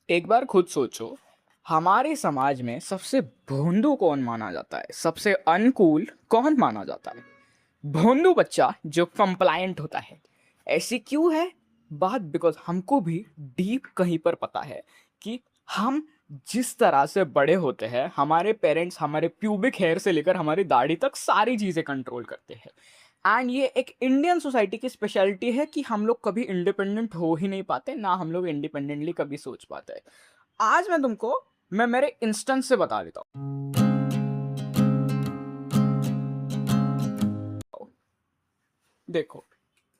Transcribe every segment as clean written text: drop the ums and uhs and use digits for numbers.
एक बार खुद सोचो, हमारे समाज में सबसे भोंदू कौन माना जाता है? सबसे अनकूल कौन माना जाता है? भोंदू बच्चा जो कंप्लायंट होता है। ऐसी क्यों है बात? बिकॉज हमको भी डीप कहीं पर पता है कि हम जिस तरह से बड़े होते हैं, हमारे पेरेंट्स हमारे प्यूबिक हेयर से लेकर हमारी दाढ़ी तक सारी चीज़ें कंट्रोल करते हैं। एंड ये एक इंडियन सोसाइटी की स्पेशलिटी है कि हम लोग कभी इंडिपेंडेंट हो ही नहीं पाते, ना हम लोग इंडिपेंडेंटली कभी सोच पाते हैं। आज मैं मेरे इंस्टेंस से बता देता हूँ। देखो,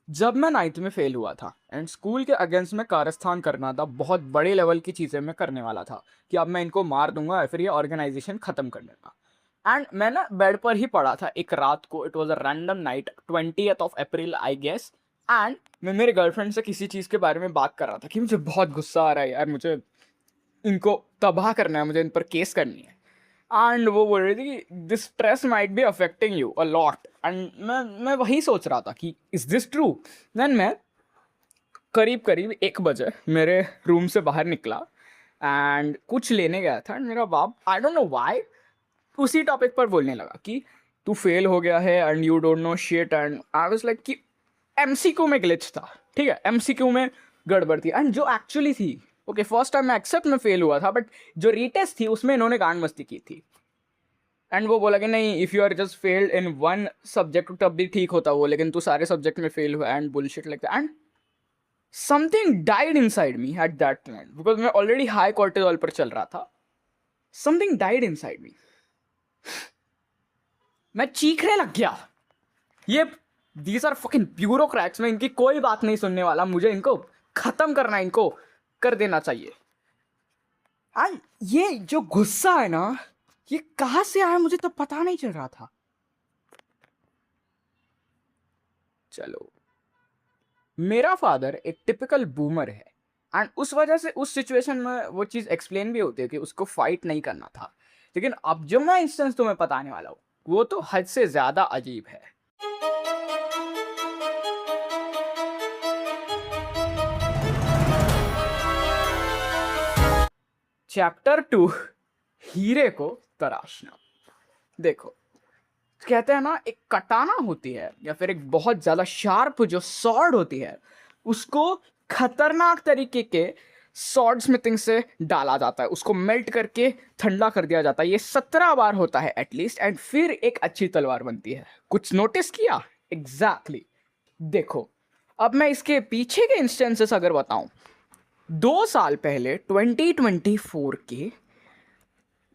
जब मैं 9th में फेल हुआ था एंड स्कूल के अगेंस्ट में कारस्तान करना था, बहुत बड़े लेवल की चीज़ें मैं करने वाला था कि अब मैं इनको मार दूंगा या फिर ये ऑर्गेनाइजेशन ख़त्म कर देगा। एंड मैं ना बेड पर ही पड़ा था एक रात को। It was a random night, 20th of April I guess. And मैं मेरे गर्लफ्रेंड से किसी चीज़ के बारे में बात कर रहा था कि मुझे बहुत गुस्सा आ रहा है यार, मुझे इनको तबाह करना है, मुझे इन पर केस करनी है। एंड वो बोल रही थी कि this stress might be affecting you a lot. And मैं वही सोच रहा था कि इज दिस ट्रू। देन मैं करीब करीब 1 बजे मेरे रूम से बाहर निकला एंड कुछ लेने गया था। एंड मेरा बाप, आई डोंट नो व्हाई, उसी टॉपिक पर बोलने लगा कि तू फेल हो गया है and you don't know shit. And I was like कि एमसीक्यू में ग्लिच था, ठीक है, एमसीक्यू में गड़बड़ थी। एंड जो एक्चुअली थी, ओके, फर्स्ट टाइम मैं एक्सेप्ट में फेल हुआ था, बट जो रीटेस्ट थी उसमें इन्होंने गांड मस्ती की थी। एंड वो बोला कि नहीं, if you are just failed in one subject तब भी ठीक होता वो, लेकिन तू सारे सब्जेक्ट में फेल हुआ। And bullshit like that. And something died inside me at that point, because मैं ऑलरेडी हाई कॉर्टिजोल पर चल रहा था। Something died inside me. मैं चीखने लग गया। ये दीज आर फकिंग ब्यूरोक्रेट्स, मैं इनकी कोई बात नहीं सुनने वाला, मुझे इनको खत्म करना, इनको कर देना चाहिए। एंड ये जो गुस्सा है ना, ये कहां से आया मुझे तो पता नहीं चल रहा था। चलो, मेरा फादर एक टिपिकल बूमर है एंड उस वजह से उस सिचुएशन में वो चीज़ एक्सप्लेन भी होती है कि उसको फाइट नहीं करना था। लेकिन अब जो मैं इंस्टेंस तुम्हें बताने वाला हूँ वो तो हद से ज़्यादा अजीब है। चैप्टर 2, हीरे को तराशना। देखो, कहते हैं ना, एक कटाना होती है या फिर एक बहुत ज़्यादा शार्प जो सॉर्ड होती है, उसको खतरनाक तरीके के सॉर्ड स्मिथिंग से डाला जाता है, उसको मेल्ट करके ठंडा कर दिया जाता है। ये 17 बार होता है एटलीस्ट, एंड फिर एक अच्छी तलवार बनती है। कुछ नोटिस किया? एग्जैक्टली देखो, अब मैं इसके पीछे के इंस्टेंसेस अगर बताऊं, 2 साल पहले 2024 के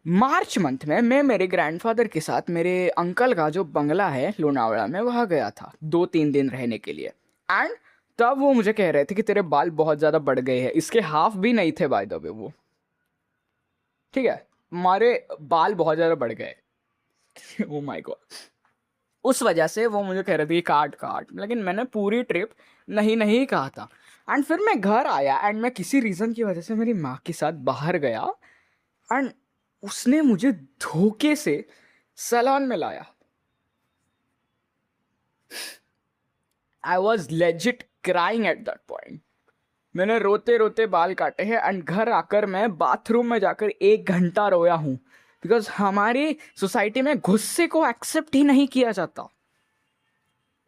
मार्च मंथ में मैं मेरे ग्रैंडफादर के साथ मेरे अंकल का जो बंगला है लोनावड़ा में, वहाँ गया था 2-3 दिन रहने के लिए। एंड तब वो मुझे कह रहे थे कि तेरे बाल बहुत ज़्यादा बढ़ गए हैं। इसके हाफ भी नहीं थे बाय द वे वो, ठीक है, हमारे बाल बहुत ज़्यादा बढ़ गए। Oh my God. उस वजह से वो मुझे कह रहे थे कि काट काट, लेकिन मैंने पूरी ट्रिप नहीं नहीं कहा था। एंड फिर मैं घर आया एंड मैं किसी रीज़न की वजह से मेरी माँ के साथ बाहर गया एंड उसने मुझे धोखे से सैलून में लाया। आई was legit crying at that point. मैंने रोते रोते बाल काटे हैं एंड घर आकर मैं बाथरूम में जाकर 1 घंटा रोया हूँ, बिकॉज हमारी सोसाइटी में गुस्से को एक्सेप्ट ही नहीं किया जाता।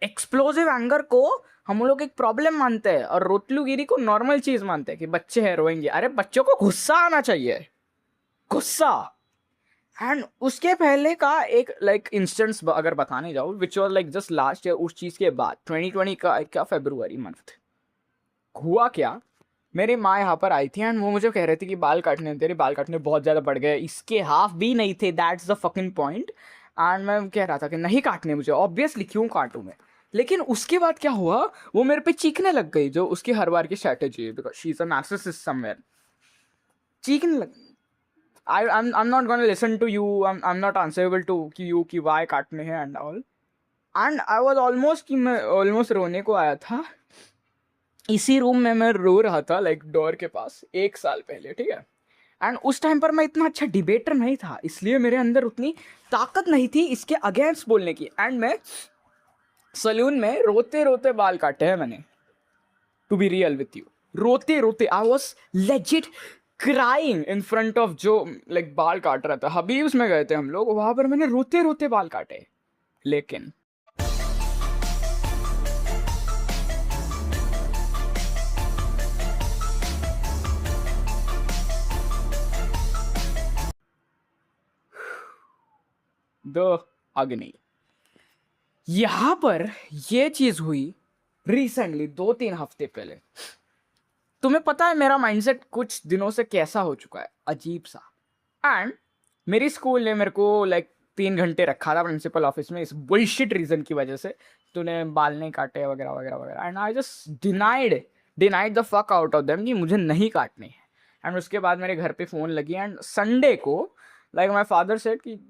एक्सप्लोसिव एंगर को हम लोग एक प्रॉब्लम मानते हैं और रोतलूगिरी को नॉर्मल चीज मानते हैं कि बच्चे हैं रोएंगे। अरे बच्चों को गुस्सा आना चाहिए, गुस्सा। एंड उसके पहले का एक इंस्टेंस अगर बताने जाऊँ, which was just last year, उस चीज़ के बाद 2020 का क्या फरवरी मंथ हुआ क्या, मेरी माँ यहाँ पर आई थी एंड वो मुझे कह रहे थे कि बाल काटने, तेरे बाल काटने बहुत ज़्यादा बढ़ गए। इसके हाफ भी नहीं थे, that's the fucking point. And मैं कह रहा था कि नहीं काटने मुझे, ऑब्वियसली क्यों काटूँ मैं। लेकिन उसके बाद क्या हुआ, वो मेरे पे चीखने लग गई, जो उसकी हर बार की स्ट्रैटेजी है, because she is a narcissist somewhere. चीखने लग, I'm not gonna listen to you. I'm not answerable to कि you कि why काटने हैं and all. And I was almost कि मैं almost रोने को आया था। इसी रूम में मैं रो रहा था डोर के पास 1 साल पहले, ठीक है। एंड उस टाइम पर मैं इतना अच्छा डिबेटर नहीं था, इसलिए मेरे अंदर उतनी ताकत नहीं थी इसके अगेंस्ट बोलने की। एंड मैं सलून में रोते रोते बाल काटे हैं मैंने, to be real with you. रोते रोते I was legit crying in front of जो लाइक बाल काट रहा था। हबीब्स में गए थे हम लोग, वहां पर मैंने रोते रोते बाल काटे। लेकिन द अग्नि, यहां पर ये चीज हुई रिसेंटली 2-3 हफ्ते पहले। तुम्हें पता है मेरा माइंडसेट कुछ दिनों से कैसा हो चुका है, अजीब सा। एंड मेरी स्कूल ने मेरे को लाइक 3 घंटे रखा था प्रिंसिपल ऑफिस में इस बुलशिट रीजन की वजह से, तूने बाल नहीं काटे वगैरह वगैरह वगैरह। And I just denied the fuck out of them कि मुझे नहीं काटने हैं। एंड उसके बाद मेरे घर पे फ़ोन लगी एंड संडे को लाइक माई फादर सेड कि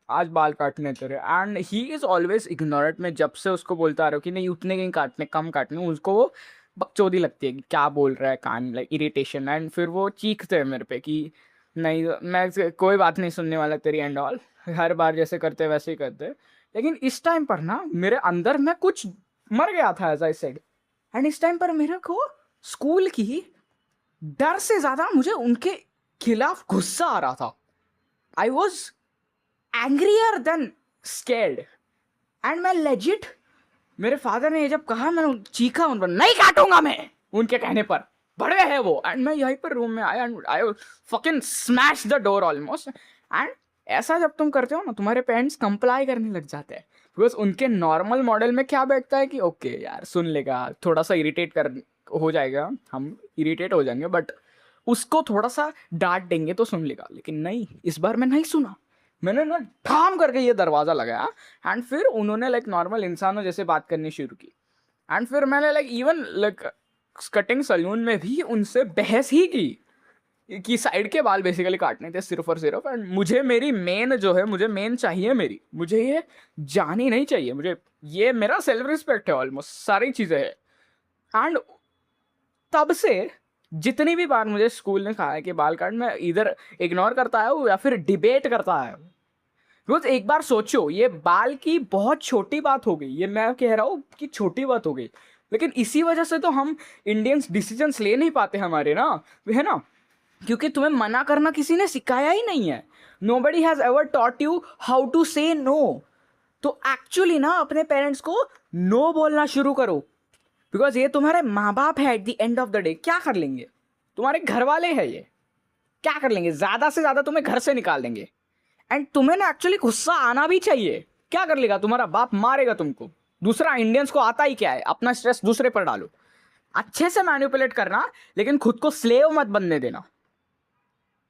आज बाल काटने तेरे। And he is always ignorant. मैं जब से उसको बोलता आ रहा हूँ कि नहीं उतने कहीं काटने, कम काटने, उसको वो बकचोदी लगती है कि क्या बोल रहा है, कान लाइक इरिटेशन। एंड फिर वो चीखते हैं मेरे पे कि नहीं मैं कोई बात नहीं सुनने वाला तेरी एंड ऑल, हर बार जैसे करते वैसे ही करते। लेकिन इस टाइम पर ना मेरे अंदर मैं कुछ मर गया था एज आई सेड। एंड इस टाइम पर मेरे को स्कूल की डर से ज़्यादा मुझे उनके खिलाफ गुस्सा आ रहा था। I was angrier than scared. And मैं लेजिट, मेरे फादर ने ये जब कहा मैंने चीखा उन पर, नहीं काटूंगा मैं, उनके कहने पर बड़े हैं वो। एंड मैं यहीं पर रूम में आया and I fucking smash the door almost. And ऐसा जब तुम करते हो ना तुम्हारे पेरेंट्स कंप्लाई करने लग जाते हैं, बिकॉज उनके नॉर्मल मॉडल में क्या बैठता है कि ओके यार सुन लेगा, थोड़ा सा इरिटेट कर हो जाएगा, हम इरिटेट हो जाएंगे बट उसको थोड़ा सा डांट देंगे तो सुन लेगा। लेकिन नहीं, इस बार मैं नहीं सुना। मैंने ना ठाम करके ये दरवाज़ा लगाया एंड फिर उन्होंने लाइक नॉर्मल इंसानों जैसे बात करनी शुरू की। एंड फिर मैंने like even like cutting saloon में भी उनसे बहस ही की कि साइड के बाल बेसिकली काटने थे सिर्फ और सिर्फ। एंड मुझे मेरी मेन जो है, मुझे मेन चाहिए मेरी, मुझे ये जानी नहीं चाहिए, मुझे ये मेरा सेल्फ रिस्पेक्ट है, ऑलमोस्ट सारी चीज़ें हैं। एंड तब से जितनी भी बार मुझे स्कूल ने कहा है कि बाल काट, मैं इधर इग्नोर करता है या फिर डिबेट करता है। रोज एक बार सोचो, ये बाल की बहुत छोटी बात हो गई, ये मैं कह रहा हूँ कि छोटी बात हो गई, लेकिन इसी वजह से तो हम इंडियंस डिसीजंस ले नहीं पाते हमारे ना, है ना, क्योंकि तुम्हें मना करना किसी ने सिखाया ही नहीं है। Nobody has ever taught you how to say no. तो एक्चुअली ना अपने पेरेंट्स को नो बोलना शुरू करो, बिकॉज ये तुम्हारे माँ बाप है। At the end of the day क्या कर लेंगे, तुम्हारे घर वाले हैं, ये क्या कर लेंगे, ज़्यादा से ज़्यादा तुम्हें घर से निकाल देंगे। एंड तुम्हें ना एक्चुअली गुस्सा आना भी चाहिए। क्या कर लेगा, तुम्हारा बाप मारेगा तुमको। दूसरा, इंडियंस को आता ही क्या है, अपना स्ट्रेस दूसरे पर डालो, अच्छे से मैनिपुलेट करना, लेकिन खुद को स्लेव मत बनने देना।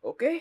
ओके